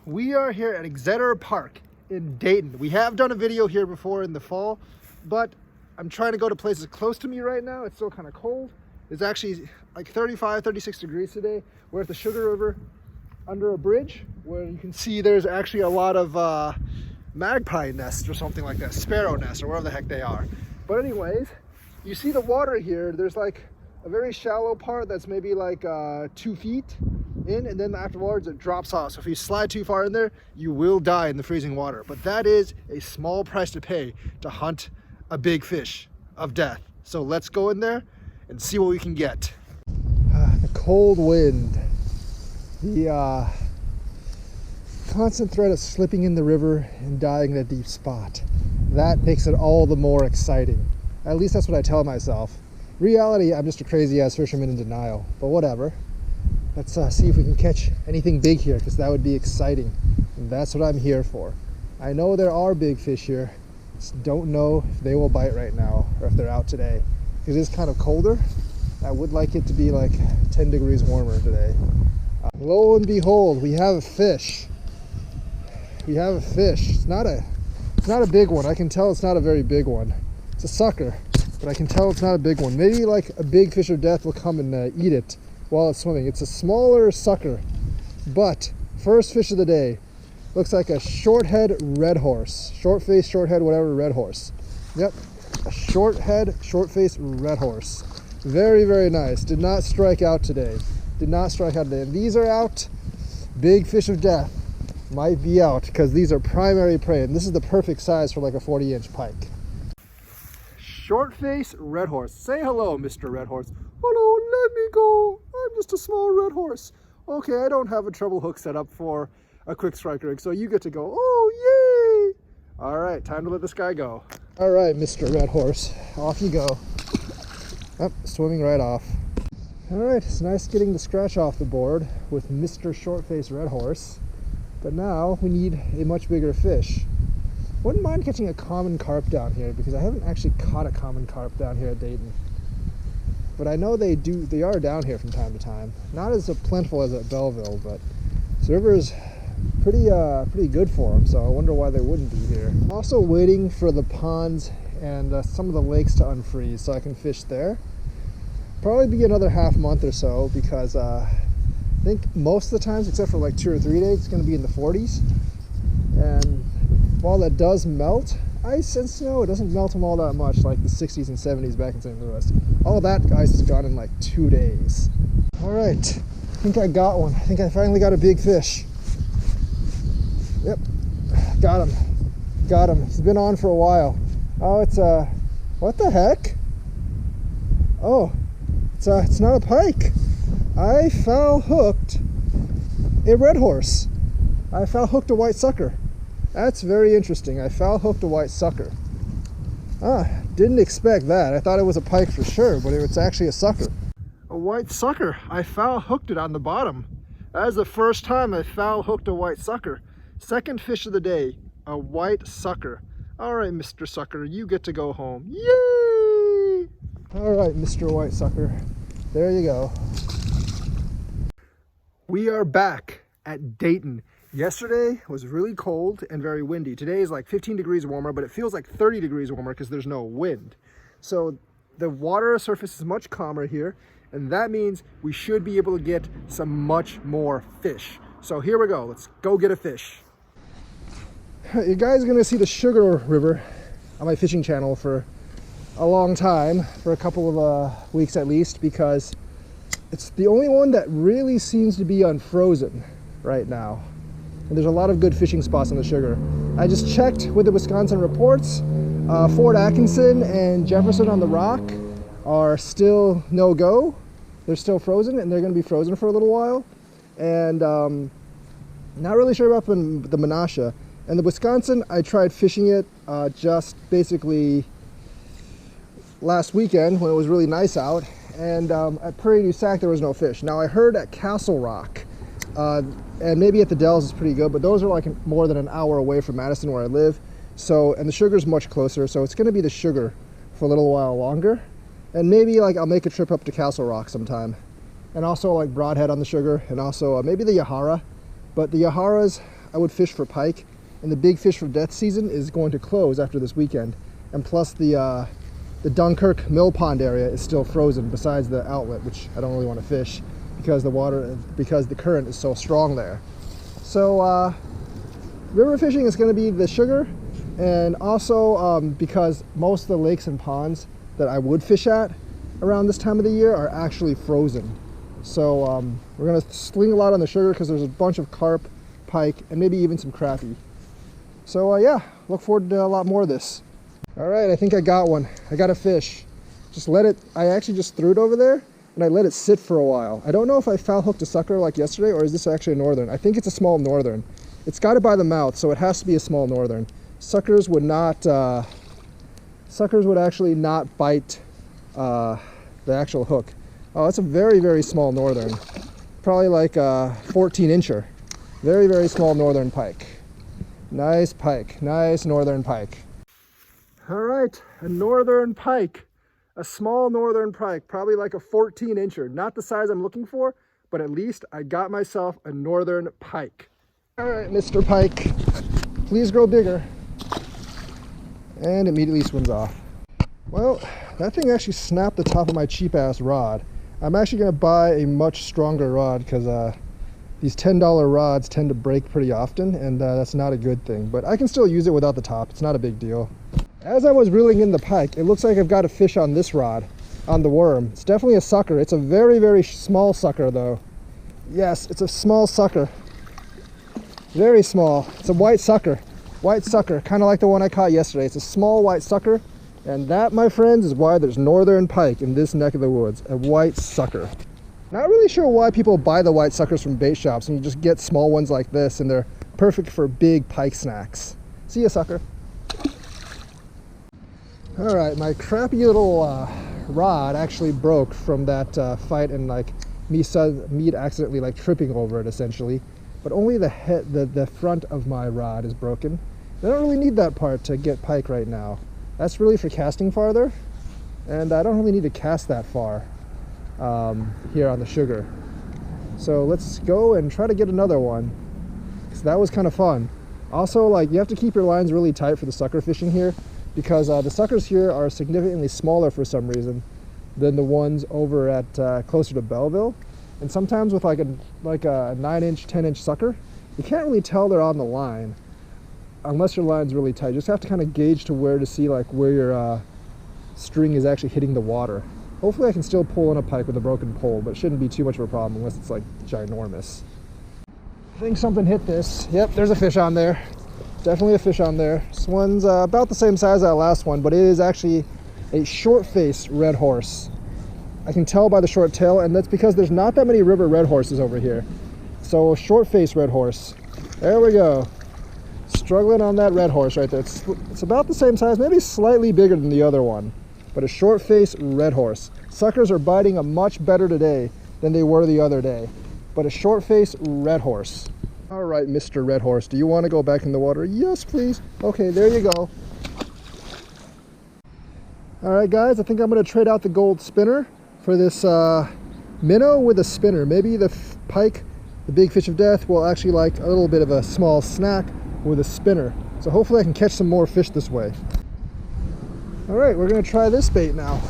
We are here at Exeter Park in Dayton. We have done a video here before in the fall, but I'm trying to go to places close to me right now. It's still kind of cold. It's actually like 35, 36 degrees today. We're at the Sugar River under a bridge where you can see there's actually a lot of magpie nests or something like that, sparrow nests or whatever the heck they are. But anyways, you see the water here. There's like a very shallow part that's maybe like 2 feet in, and then afterwards it drops off. So if you slide too far in there, you will die in the freezing water. But that is a small price to pay to hunt a big fish of death. So let's go in there and see what we can get. The cold wind, the constant threat of slipping in the river and dying in a deep spot. That makes it all the more exciting. At least that's what I tell myself. Reality, I'm just a crazy ass fisherman in denial, but whatever. Let's see if we can catch anything big here, because that would be exciting. And that's what I'm here for. I know there are big fish here. Just don't know if they will bite right now or if they're out today. It is kind of colder. I would like it to be like 10 degrees warmer today. Lo and behold, we have a fish. We have a fish. It's not a big one. I can tell it's not a very big one. It's a sucker, but I can tell it's not a big one. Maybe like a big fish of death will come and eat it while it's swimming. It's a smaller sucker, but first fish of the day. Looks like a short-head red horse. Short face, short head, whatever, red horse. Yep, a short head, short face red horse. Very, very nice. Did not strike out today. Did not strike out today. And these are out. Big fish of death might be out because these are primary prey. And this is the perfect size for like a 40-inch pike. Short face red horse. Say hello, Mr. Red Horse. Hello, let me go. I'm just a small red horse. Okay, I don't have a treble hook set up for a quick strike rig, so you get to go. Oh, yay! All right, time to let this guy go. All right, Mr. Red Horse, off you go. Oh, swimming right off. All right, it's nice getting the scratch off the board with Mr. Short-Faced Red Horse, but now we need a much bigger fish. Wouldn't mind catching a common carp down here because I haven't actually caught a common carp down here at Dayton. But I know they are down here from time to time. Not as plentiful as at Belleville, but this river is pretty good for them, so I wonder why they wouldn't be here. I'm also waiting for the ponds and some of the lakes to unfreeze so I can fish there. Probably be another half month or so because I think most of the times, except for like 2 or 3 days, it's going to be in the 40s. And while that does melt ice and snow, it doesn't melt them all that much like the 60s and 70s back in St. Louis. All that ice is gone in like 2 days. All right, I think I got one. I think I finally got a big fish. Yep, got him. He's been on for a while. Oh, it's what the heck? Oh, it's not a pike. I foul hooked a red horse. I foul hooked a white sucker. That's very interesting. I foul hooked a white sucker. Didn't expect that. I thought it was a pike for sure, but it's actually a sucker. A white sucker. I foul hooked it on the bottom. That is the first time I foul hooked a white sucker. Second fish of the day, a white sucker. All right, Mr. Sucker, you get to go home. Yay! All right, Mr. White Sucker, there you go. We are back at Dayton. Yesterday was really cold and very windy. Today is like 15 degrees warmer, but it feels like 30 degrees warmer because there's no wind. So the water surface is much calmer here, and that means we should be able to get some much more fish. So here we go. Let's go get a fish. You guys are going to see the Sugar River on my fishing channel for a long time, for a couple of weeks at least, because it's the only one that really seems to be unfrozen right now. And there's a lot of good fishing spots on the Sugar. I just checked with the Wisconsin reports. Fort Atkinson and Jefferson on the Rock are still no-go. They're still frozen, and they're going to be frozen for a little while. And not really sure about the Menasha. And the Wisconsin, I tried fishing it just basically last weekend when it was really nice out. And at Prairie du Sac, there was no fish. Now, I heard at Castle Rock, and maybe at the Dells is pretty good, but those are like more than an hour away from Madison where I live. So, and the Sugar's much closer, so it's going to be the Sugar for a little while longer. And maybe like I'll make a trip up to Castle Rock sometime. And also like Broadhead on the Sugar, and also maybe the Yahara. But the Yaharas, I would fish for pike, and the big fish for death season is going to close after this weekend. And plus the Dunkirk mill pond area is still frozen besides the outlet, which I don't really want to fish because the current is so strong there. So river fishing is going to be the sugar, and also because most of the lakes and ponds that I would fish at around this time of the year are actually frozen. So we're going to sling a lot on the sugar because there's a bunch of carp, pike, and maybe even some crappie. So yeah, look forward to a lot more of this. All right, I think I got one. I got a fish. Just let it, I actually just threw it over there and I let it sit for a while. I don't know if I foul hooked a sucker like yesterday or is this actually a northern. I think it's a small northern. It's got it by the mouth, so it has to be a small northern. Suckers would not, suckers would actually not bite the actual hook. Oh, it's a very, very small northern. Probably like a 14-incher. Very, very small northern pike. Nice pike, nice northern pike. All right, a northern pike. A small northern pike, probably like a 14-incher. Not the size I'm looking for, but at least I got myself a northern pike. All right, Mr. Pike, please grow bigger. And immediately swims off. Well, that thing actually snapped the top of my cheap-ass rod. I'm actually going to buy a much stronger rod because these $10 rods tend to break pretty often, and that's not a good thing. But I can still use it without the top. It's not a big deal. As I was reeling in the pike, it looks like I've got a fish on this rod, on the worm. It's definitely a sucker. It's a very, very small sucker, though. Yes, it's a small sucker. Very small. It's a white sucker. White sucker, kind of like the one I caught yesterday. It's a small white sucker, and that, my friends, is why there's northern pike in this neck of the woods. A white sucker. Not really sure why people buy the white suckers from bait shops and you just get small ones like this, and they're perfect for big pike snacks. See ya, sucker. All right, my crappy little rod actually broke from that fight and like me accidentally like tripping over it essentially. But only the head, the front of my rod is broken. I don't really need that part to get pike right now. That's really for casting farther, and I don't really need to cast that far here on the sugar. So let's go and try to get another one, because that was kind of fun. Also, like, you have to keep your lines really tight for the sucker fishing here, because the suckers here are significantly smaller for some reason than the ones over at closer to Belleville. And sometimes with like a 9-inch, 10-inch sucker, you can't really tell they're on the line unless your line's really tight. You just have to kind of gauge to where to see like where your string is actually hitting the water. Hopefully I can still pull in a pike with a broken pole, but it shouldn't be too much of a problem unless it's like ginormous. I think something hit this. Yep, there's a fish on there. Definitely a fish on there. This one's about the same size as that last one, but it is actually a short-faced red horse. I can tell by the short tail, and that's because there's not that many river red horses over here. So a short-faced red horse. There we go. Struggling on that red horse right there. It's about the same size, maybe slightly bigger than the other one, but a short-faced red horse. Suckers are biting a much better today than they were the other day, but a short-faced red horse. All right, Mr. Red Horse, do you want to go back in the water? Yes, please. Okay, there you go. All right, guys, I think I'm going to trade out the gold spinner for this minnow with a spinner. Maybe the pike, the big fish of death, will actually like a little bit of a small snack with a spinner. So hopefully I can catch some more fish this way. All right, we're going to try this bait now.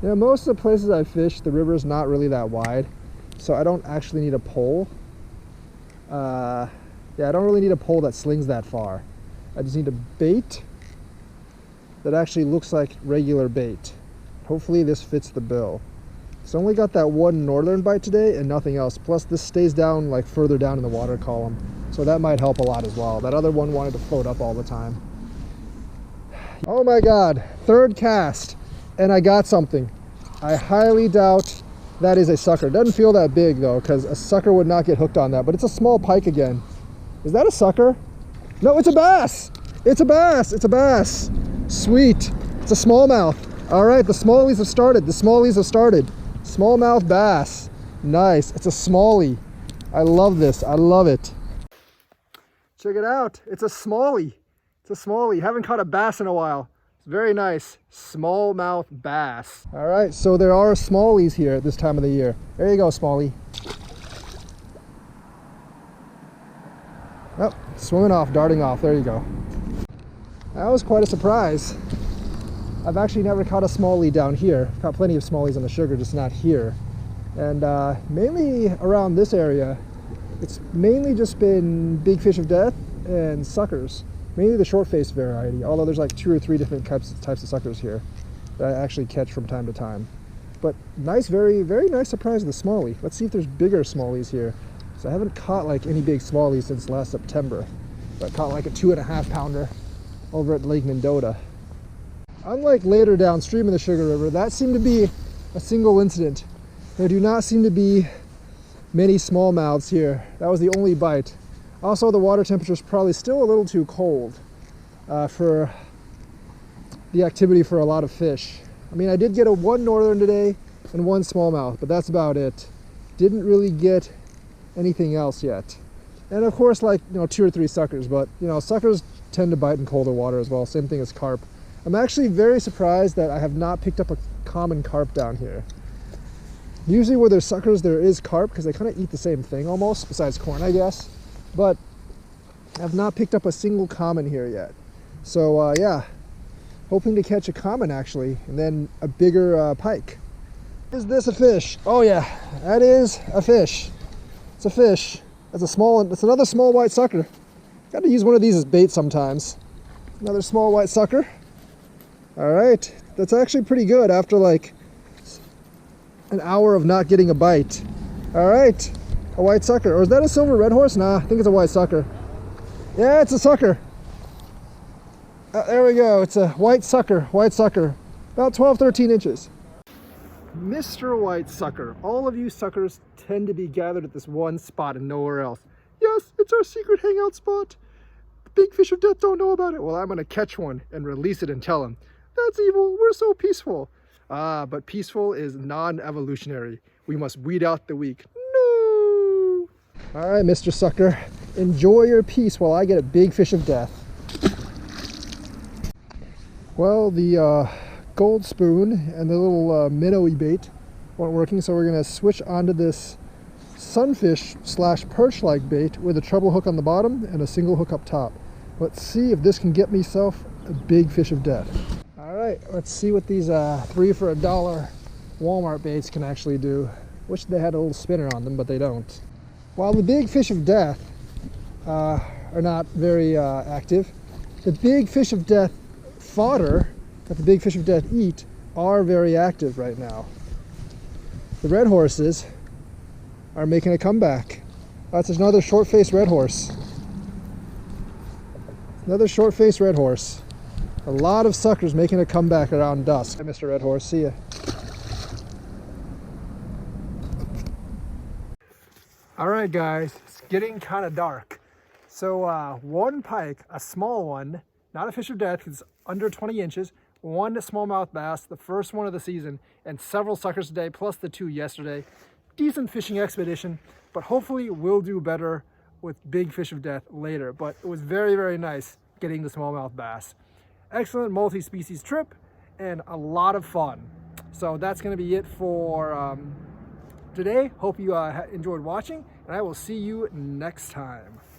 Yeah, most of the places I fish, the river's not really that wide, so I don't actually need a pole. Yeah, I don't really need a pole that slings that far. I just need a bait that actually looks like regular bait. Hopefully this fits the bill. So I only got that one northern bite today and nothing else. Plus this stays down like further down in the water column, so that might help a lot as well. That other one wanted to float up all the time. Oh my God, third cast and I got something. I highly doubt that is a sucker. It doesn't feel that big though, because a sucker would not get hooked on that, but it's a small pike again. Is that a sucker? No, it's a bass. It's a bass. It's a bass. Sweet. It's a smallmouth. All right, the smallies have started. The smallies have started. Smallmouth bass. Nice. It's a smallie. I love this. I love it. Check it out. It's a smallie. It's a smallie. Haven't caught a bass in a while. It's very nice. Smallmouth bass. All right, so there are smallies here at this time of the year. There you go, smallie. Oh, swimming off, darting off. There you go. That was quite a surprise. I've actually never caught a smallie down here. I've caught plenty of smallies on the Sugar, just not here. And mainly around this area, it's mainly just been big fish of death and suckers. Mainly the short face variety, although there's like 2 or 3 different types of suckers here that I actually catch from time to time. But nice, very, very nice surprise with the smallie. Let's see if there's bigger smallies here. So I haven't caught like any big smallies since last September. But I caught like a 2.5 pounder over at Lake Mendota. Unlike later downstream in the Sugar River, that seemed to be a single incident. There do not seem to be many smallmouths here. That was the only bite. Also, the water temperature is probably still a little too cold for the activity for a lot of fish. I mean, I did get one northern today and 1 smallmouth, but that's about it. Didn't really get anything else yet. And of course, like, 2 or 3 suckers, but suckers tend to bite in colder water as well. Same thing as carp. I'm actually very surprised that I have not picked up a common carp down here. Usually where there's suckers, there is carp because they kind of eat the same thing almost, besides corn, I guess. But I've not picked up a single common here yet. So yeah, hoping to catch a common actually, and then a bigger pike. Is this a fish? Oh yeah, that is a fish. It's a fish. It's another small white sucker. Got to use one of these as bait sometimes. Another small white sucker. All right, that's actually pretty good after like an hour of not getting a bite. All right, a white sucker. Or is that a silver red horse? Nah, I think it's a white sucker. Yeah, it's a sucker. There we go. It's a white sucker. About 12, 13 inches. Mr. White Sucker. All of you suckers tend to be gathered at this one spot and nowhere else. Yes, it's our secret hangout spot. The big fish of death don't know about it. Well, I'm going to catch one and release it and tell him, that's evil. We're so peaceful. But peaceful is non-evolutionary. We must weed out the weak. No! All right, Mr. Sucker. Enjoy your peace while I get a big fish of death. Well, the gold spoon and the little minnowy bait weren't working, so we're going to switch onto this sunfish / perch-like bait with a treble hook on the bottom and a single hook up top. Let's see if this can get myself a big fish of death. All right, let's see what these 3 for $1 Walmart baits can actually do. Wish they had a little spinner on them, but they don't. While the big fish of death are not very active, the big fish of death fodder that the big fish of death eat are very active right now. The red horses are making a comeback. That's another short-faced red horse. Another short-faced red horse. A lot of suckers making a comeback around dusk. Hi, Mr. Red Horse. See ya. All right, guys. It's getting kind of dark. So one pike, a small one, not a fish of death because it's under 20 inches, 1 smallmouth bass, the first one of the season, and several suckers today, plus the 2 yesterday. Decent fishing expedition, but hopefully we'll do better with big fish of death later. But it was very, very nice getting the smallmouth bass. Excellent multi-species trip and a lot of fun. So that's going to be it for today. Hope you enjoyed watching, and I will see you next time.